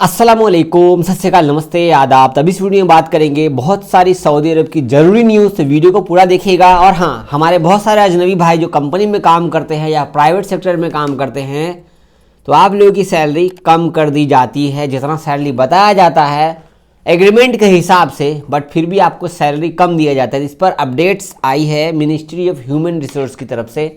अस्सलामुअलैकुम, सत श्री अकाल, नमस्ते, आदाब। तब इस वीडियो में बात करेंगे बहुत सारी सऊदी अरब की ज़रूरी न्यूज़। तो वीडियो को पूरा देखिएगा। और हाँ, हमारे बहुत सारे अजनबी भाई जो कंपनी में काम करते हैं या प्राइवेट सेक्टर में काम करते हैं, तो आप लोगों की सैलरी कम कर दी जाती है। जितना सैलरी बताया जाता है एग्रीमेंट के हिसाब से, बट फिर भी आपको सैलरी कम दिया जाता है। इस पर अपडेट्स आई है मिनिस्ट्री ऑफ ह्यूमन रिसोर्स की तरफ से।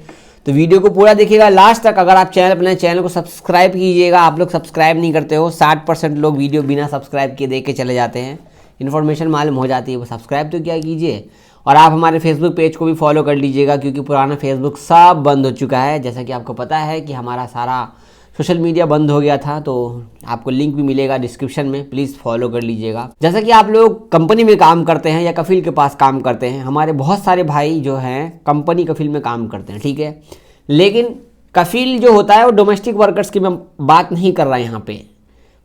तो वीडियो को पूरा देखिएगा लास्ट तक। अगर आप अपने चैनल को सब्सक्राइब कीजिएगा। आप लोग सब्सक्राइब नहीं करते हो। 60% लोग वीडियो बिना सब्सक्राइब किए देख के चले जाते हैं। इन्फॉर्मेशन मालूम हो जाती है, वो सब्सक्राइब तो क्या कीजिए। और आप हमारे फेसबुक पेज को भी फॉलो कर लीजिएगा, क्योंकि पुराना फेसबुक सब बंद हो चुका है। जैसा कि आपको पता है कि हमारा सारा सोशल मीडिया बंद हो गया था, तो आपको लिंक भी मिलेगा डिस्क्रिप्शन में, प्लीज़ फॉलो कर लीजिएगा। जैसा कि आप लोग कंपनी में काम करते हैं या कफील के पास काम करते हैं, हमारे बहुत सारे भाई जो हैं कंपनी कफील में काम करते हैं, ठीक है। लेकिन कफील जो होता है वो डोमेस्टिक वर्कर्स की मैं बात नहीं कर रहा यहाँ पे।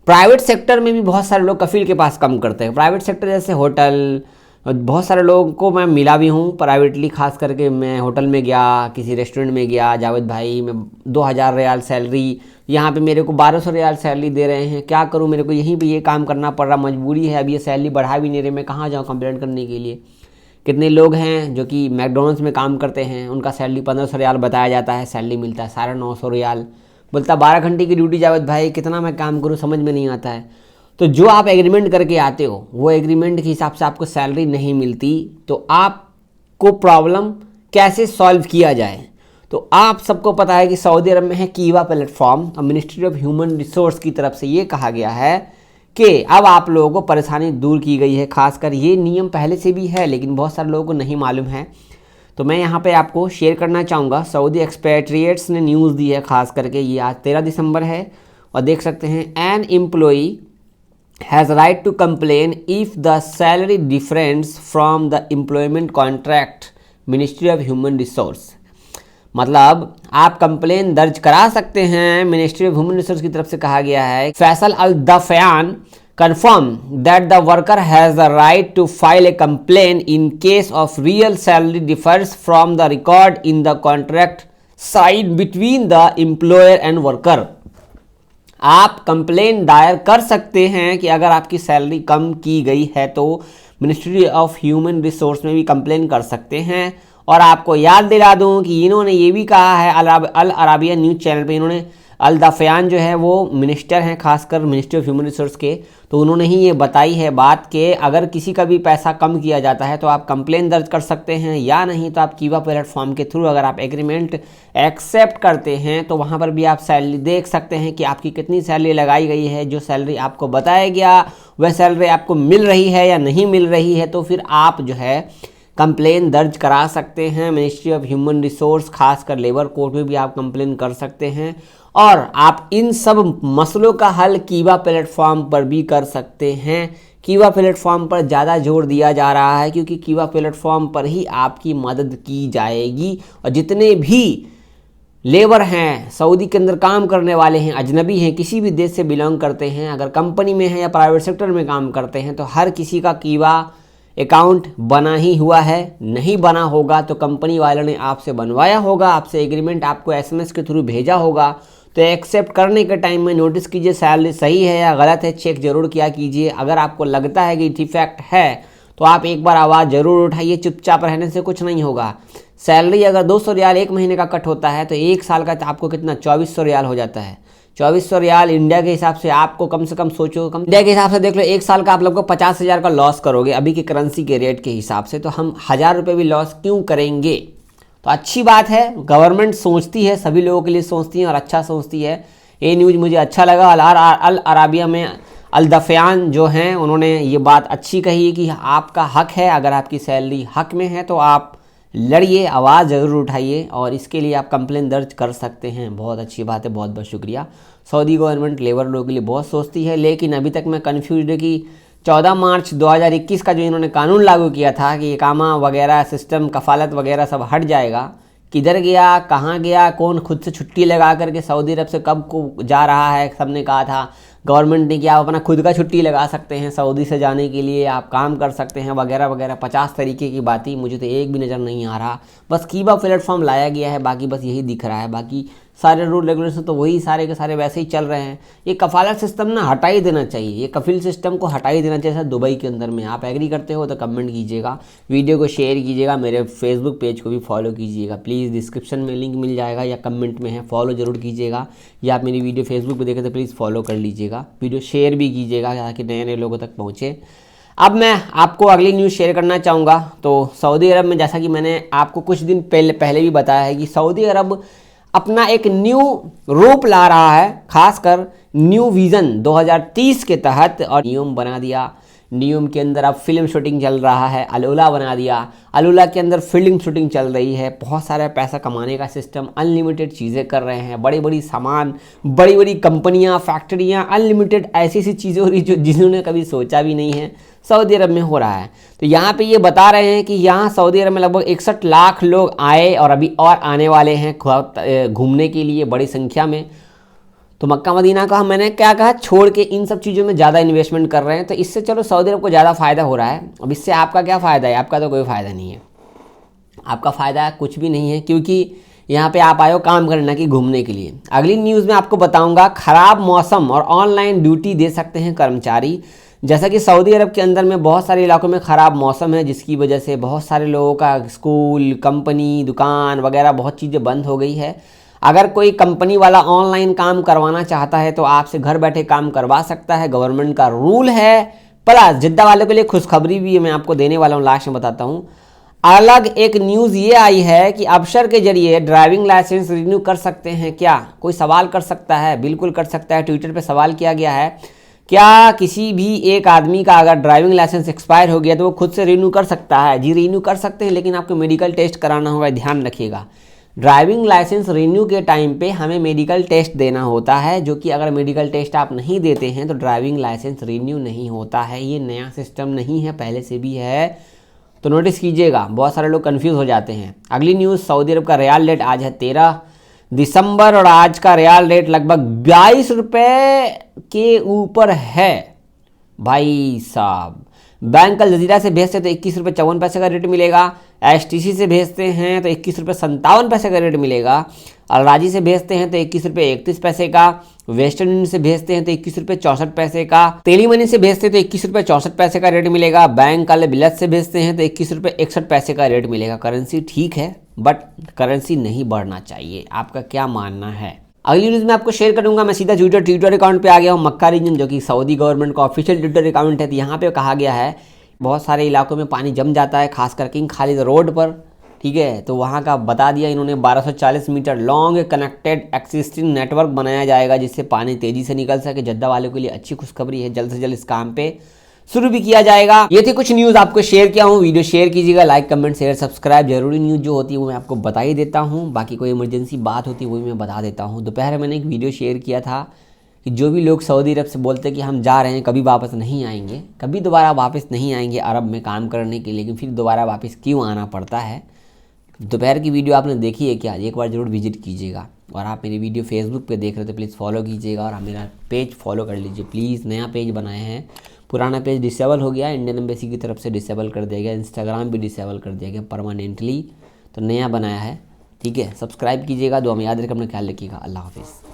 प्राइवेट सेक्टर में भी बहुत सारे लोग कफील के पास काम करते हैं। प्राइवेट सेक्टर जैसे होटल, बहुत सारे लोगों को मैं मिला भी हूँ प्राइवेटली। खास करके मैं होटल में गया, किसी रेस्टोरेंट में गया, जावेद भाई मैं 2000 रियाल सैलरी, यहाँ पे मेरे को 1200 रियाल सैलरी दे रहे हैं, क्या करूँ, मेरे को यहीं पे ये काम करना पड़ रहा, मजबूरी है, अब ये सैलरी बढ़ा भी नहीं रहे, मैं कहाँ जाऊँ कंप्लेंट करने के लिए। कितने लोग हैं जो कि मैकडोनल्ड्स में काम करते हैं, उनका सैलरी 1500 रियाल बताया जाता है, सैलरी मिलता है 950 रियाल। बोलता 12 घंटे की ड्यूटी, जावेद भाई कितना मैं काम करूँ, समझ में नहीं आता है। तो जो आप एग्रीमेंट करके आते हो वो एग्रीमेंट के हिसाब से आपको सैलरी नहीं मिलती, तो आपको प्रॉब्लम कैसे सॉल्व किया जाए। तो आप सबको पता है कि सऊदी अरब में है कीवा प्लेटफॉर्म, और मिनिस्ट्री ऑफ ह्यूमन रिसोर्स की तरफ से ये कहा गया है कि अब आप लोगों को परेशानी दूर की गई है। खासकर ये नियम पहले से भी है, लेकिन बहुत सारे लोगों को नहीं मालूम है। तो मैं यहाँ पे आपको शेयर करना चाहूँगा। सऊदी एक्सपेट्रिएट्स ने न्यूज़ दी है, खास करके ये आज 13 दिसंबर है, और देख सकते हैं an employee has right to complain if the salary difference from the employment contract, ministry of human resource. मतलब आप कंप्लेन दर्ज करा सकते हैं। मिनिस्ट्री ऑफ ह्यूमन रिसोर्स की तरफ से कहा गया है, Faisal Al Dafyan confirm that the worker has the right to file a complain in case of real salary differs from the record in the contract sign between the employer and worker. आप complain दायर कर सकते हैं कि अगर आपकी salary कम की गई है तो मिनिस्ट्री ऑफ ह्यूमन रिसोर्स में भी कंप्लेन कर सकते हैं। और आपको याद दिला दूं कि इन्होंने ये भी कहा है अल अराबिया न्यूज़ चैनल पे, इन्होंने अल दफयान जो है वो मिनिस्टर हैं, खासकर मिनिस्ट्री ऑफ ह्यूमन रिसोर्स के, तो उन्होंने ही ये बताई है बात कि अगर किसी का भी पैसा कम किया जाता है तो आप कंप्लेन दर्ज कर सकते हैं, या नहीं तो आप कीवा प्लेटफॉर्म के थ्रू अगर आप एग्रीमेंट एक्सेप्ट करते हैं तो वहाँ पर भी आप सैलरी देख सकते हैं कि आपकी कितनी सैलरी लगाई गई है। जो सैलरी आपको बताया गया वह सैलरी आपको मिल रही है या नहीं मिल रही है, तो फिर आप जो है कंप्लेन दर्ज करा सकते हैं मिनिस्ट्री ऑफ ह्यूमन रिसोर्स। खासकर लेबर कोर्ट में भी आप कंप्लेन कर सकते हैं, और आप इन सब मसलों का हल कीवा प्लेटफॉर्म पर भी कर सकते हैं। कीवा प्लेटफॉर्म पर ज़्यादा जोर दिया जा रहा है, क्योंकि कीवा प्लेटफॉर्म पर ही आपकी मदद की जाएगी। और जितने भी लेबर हैं, सऊदी के अंदर काम करने वाले हैं, अजनबी हैं, किसी भी देश से बिलोंग करते हैं, अगर कंपनी में हैं या प्राइवेट सेक्टर में काम करते हैं, तो हर किसी का कीवा अकाउंट बना ही हुआ है। नहीं बना होगा तो कंपनी वालों ने आपसे बनवाया होगा, आपसे एग्रीमेंट आपको SMS के थ्रू भेजा होगा। तो एक्सेप्ट करने के टाइम में नोटिस कीजिए सैलरी सही है या गलत है, चेक जरूर किया कीजिए। अगर आपको लगता है कि डिफेक्ट है तो आप एक बार आवाज़ ज़रूर उठाइए। चुपचाप रहने से कुछ नहीं होगा। सैलरी अगर 200 रियाल एक महीने का कट होता है तो एक साल का आपको कितना 2400 रियाल हो जाता है। 2400 रियाल इंडिया के हिसाब से आपको कम से कम सोचो, इंडिया के हिसाब से देख लो, एक साल का आप लोग को 50,000 का लॉस करोगे अभी की करेंसी के रेट के हिसाब से। तो हम 1000 रुपये भी लॉस क्यों करेंगे। तो अच्छी बात है, गवर्नमेंट सोचती है, सभी लोगों के लिए सोचती है और अच्छा सोचती है। ये न्यूज़ मुझे अच्छा लगा। अल अराबिया में अल दफयान जो हैं उन्होंने ये बात अच्छी कही है कि आपका हक है, अगर आपकी सैलरी हक में है तो आप लड़िए, आवाज़ ज़रूर उठाइए, और इसके लिए आप कंप्लेन दर्ज कर सकते हैं। बहुत अच्छी बात है, बहुत बहुत शुक्रिया। सऊदी गवर्नमेंट लेबर लोगों के लिए बहुत सोचती है, लेकिन अभी तक मैं कन्फ्यूज हूँ कि 14 मार्च 2021 का जो इन्होंने कानून लागू किया था कि इकामा वगैरह सिस्टम, कफ़ालत वगैरह सब हट जाएगा, किधर गया, कहाँ गया, कौन खुद से छुट्टी लगा करके सऊदी अरब से कब को जा रहा है। सबने कहा था गवर्नमेंट ने कि आप अपना खुद का छुट्टी लगा सकते हैं सऊदी से जाने के लिए, आप काम कर सकते हैं वगैरह वगैरह, 50 तरीके की बातें। मुझे तो एक भी नज़र नहीं आ रहा। बस कीवा प्लेटफॉर्म लाया गया है, बाकी बस यही दिख रहा है। बाकी सारे रूल रेगुलेशन तो वही सारे के सारे वैसे ही चल रहे हैं। ये कफालत सिस्टम ना हटा ही देना चाहिए, ये कफील सिस्टम को हटा ही देना चाहिए सर दुबई के अंदर में। आप एग्री करते हो तो कमेंट कीजिएगा, वीडियो को शेयर कीजिएगा, मेरे फेसबुक पेज को भी फॉलो कीजिएगा प्लीज़, डिस्क्रिप्शन में लिंक मिल जाएगा या कमेंट में है, फॉलो जरूर कीजिएगा। या आप मेरी वीडियो फेसबुक पर देखें तो प्लीज़ फॉलो कर लीजिएगा, वीडियो शेयर भी कीजिएगा ताकि नए नए लोगों तक पहुँचे। अब मैं आपको अगली न्यूज़ शेयर करना चाहूँगा। तो सऊदी अरब में जैसा कि मैंने आपको कुछ दिन पहले भी बताया है कि सऊदी अरब अपना एक न्यू रूप ला रहा है, खासकर न्यू विज़न 2030 के तहत, और नियम बना दिया। नियम के अंदर अब फिल्म शूटिंग चल रहा है, अलुला बना दिया, अलुला के अंदर फिल्म शूटिंग चल रही है, बहुत सारा पैसा कमाने का सिस्टम, अनलिमिटेड चीज़ें कर रहे हैं, बड़ी बड़ी सामान, बड़ी बड़ी कंपनियां, फैक्ट्रियां, अनलिमिटेड ऐसी ऐसी चीज़ें हो रही जो जिन्होंने कभी सोचा भी नहीं है सऊदी अरब में हो रहा है। तो यहाँ पे ये बता रहे हैं कि यहाँ सऊदी अरब में लगभग 61 लाख लोग आए और अभी और आने वाले हैं घूमने के लिए बड़ी संख्या में। तो मक्का मदीना का मैंने क्या कहा, छोड़ के इन सब चीज़ों में ज़्यादा इन्वेस्टमेंट कर रहे हैं, तो इससे चलो सऊदी अरब को ज़्यादा फ़ायदा हो रहा है। अब इससे आपका क्या फ़ायदा है? आपका तो कोई फ़ायदा नहीं है, आपका फ़ायदा कुछ भी नहीं है, क्योंकि यहाँ पे आप आए हो काम करना कि घूमने के लिए। अगली न्यूज़ में आपको बताऊँगा, ख़राब मौसम और ऑनलाइन ड्यूटी दे सकते हैं कर्मचारी। जैसा कि सऊदी अरब के अंदर में बहुत सारे इलाकों में ख़राब मौसम है, जिसकी वजह से बहुत सारे लोगों का स्कूल, कंपनी, दुकान वगैरह बहुत चीज़ें बंद हो गई है। अगर कोई कंपनी वाला ऑनलाइन काम करवाना चाहता है तो आपसे घर बैठे काम करवा सकता है, गवर्नमेंट का रूल है। प्लस जिद्दा वालों के लिए खुशखबरी भी है, मैं आपको देने वाला हूँ, लास्ट में बताता हूँ। अलग एक न्यूज़ ये आई है कि अबशर के जरिए ड्राइविंग लाइसेंस रिन्यू कर सकते हैं क्या? कोई सवाल कर सकता है, बिल्कुल कर सकता है। ट्विटर पे सवाल किया गया है, क्या किसी भी एक आदमी का अगर ड्राइविंग लाइसेंस एक्सपायर हो गया तो वो खुद से रिन्यू कर सकता है? जी रिन्यू कर सकते हैं, लेकिन आपको मेडिकल टेस्ट कराना होगा, ध्यान रखिएगा। ड्राइविंग लाइसेंस रिन्यू के टाइम पे हमें मेडिकल टेस्ट देना होता है, जो कि अगर मेडिकल टेस्ट आप नहीं देते हैं तो ड्राइविंग लाइसेंस रिन्यू नहीं होता है। ये नया सिस्टम नहीं है, पहले से भी है, तो नोटिस कीजिएगा। बहुत सारे लोग कंफ्यूज हो जाते हैं। अगली न्यूज़, सऊदी अरब का रियाल रेट आज है 13 दिसंबर और आज का रियाल रेट लगभग 22 रुपये के ऊपर है भाई साहब। बैंक अल जजीरा से भेजते तो 21 रुपये 54 पैसे का रेट मिलेगा। STC से भेजते हैं तो 21 रुपये 57 पैसे का रेट मिलेगा। अलराजी से भेजते हैं तो 21 रुपये 31 पैसे का। वेस्टर्न यूनियन से भेजते हैं तो 21 रुपये 64 पैसे का। तेली मनी से भेजते हैं तो 21 रुपये 64 पैसे का रेट मिलेगा। बैंक अल बिलत से भेजते हैं तो 21 रुपये 61 पैसे का रेट मिलेगा। करेंसी ठीक है, बट करेंसी नहीं बढ़ना चाहिए। आपका क्या मानना है? अगली न्यूज़ में आपको शेयर करूंगा। मैं सीधा ट्विटर अकाउंट पे आ गया हूँ, मक्का रीजन, जो कि सऊदी गवर्नमेंट का ऑफिशियल ट्विटर अकाउंट है। तो यहाँ पे कहा गया है बहुत सारे इलाकों में पानी जम जाता है, खासकर किंग खालिद रोड पर, ठीक है। तो वहाँ का बता दिया इन्होंने, 1240 meter long connected existing network बनाया जाएगा, जिससे पानी तेज़ी से निकल सके। जद्दा वालों के लिए अच्छी खुशखबरी है, जल्द से जल्द इस काम पे शुरू भी किया जाएगा। ये थी कुछ न्यूज़ आपको शेयर किया हूँ। वीडियो शेयर कीजिएगा, लाइक कमेंट शेयर सब्सक्राइब। जरूरी न्यूज़ जो होती है वो मैं आपको बता ही देता हूँ, बाकी कोई इमरजेंसी बात होती है वो भी मैं बता देता हूँ। दोपहर मैंने एक वीडियो शेयर किया था कि जो भी लोग सऊदी अरब से बोलते हैं कि हम जा रहे हैं, कभी वापस नहीं आएंगे, कभी दोबारा वापस नहीं आएंगे अरब में काम करने के लिए, लेकिन फिर दोबारा वापस क्यों आना पड़ता है। दोपहर की वीडियो आपने देखी है क्या? एक बार ज़रूर विजिट कीजिएगा। और आप मेरी वीडियो फेसबुक पे देख रहे हो तो प्लीज़ फॉलो कीजिएगा, और आप मेरा पेज फॉलो कर लीजिए प्लीज़। नया पेज बनाए हैं, पुराना पेज डिसेबल हो गया, इंडियन एम्बेसी की तरफ से डिसेबल कर दिया गया, इंस्टाग्राम भी डिसेबल कर दिया गया परमानेंटली, तो नया बनाया है, ठीक है। सब्सक्राइब कीजिएगा, दुआ में याद रखें, अपना ख्याल रखिएगा। अल्लाह हाफिज़।